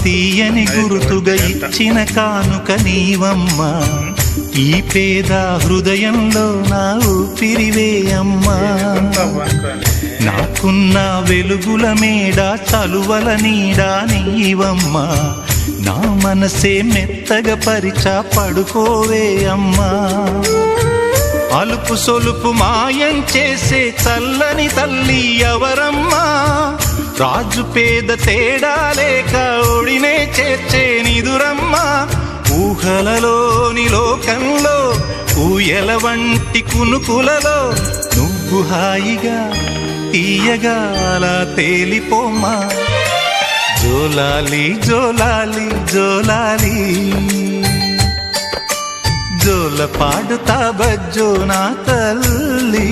తీయని గుర్తుగా ఇచ్చిన కానుక నీవమ్మా, ఈ పేద హృదయంలో నా ఊపిరివే అమ్మా. నాకున్న వెలుగుల మేడ చలువల నీడా నీవమ్మా, నా మనసే మెత్తగా పరిచా పడుకోవే అమ్మా. అలుపు సొలుపు మాయం చేసే చల్లని తల్లి ఎవరమ్మా, రాజు పేద తేడా లేక ఒడినే చేర్చే నిదురమ్మా. ఊహలలోని లోకంలో ఊయల వంటి కునుకులలో నువ్వు హాయిగా తీయగా అలా తేలిపోమ్మా. జోలాలి జోలాలి జోలాలి, జోల పాడుతా బజ్జో నా తల్లి.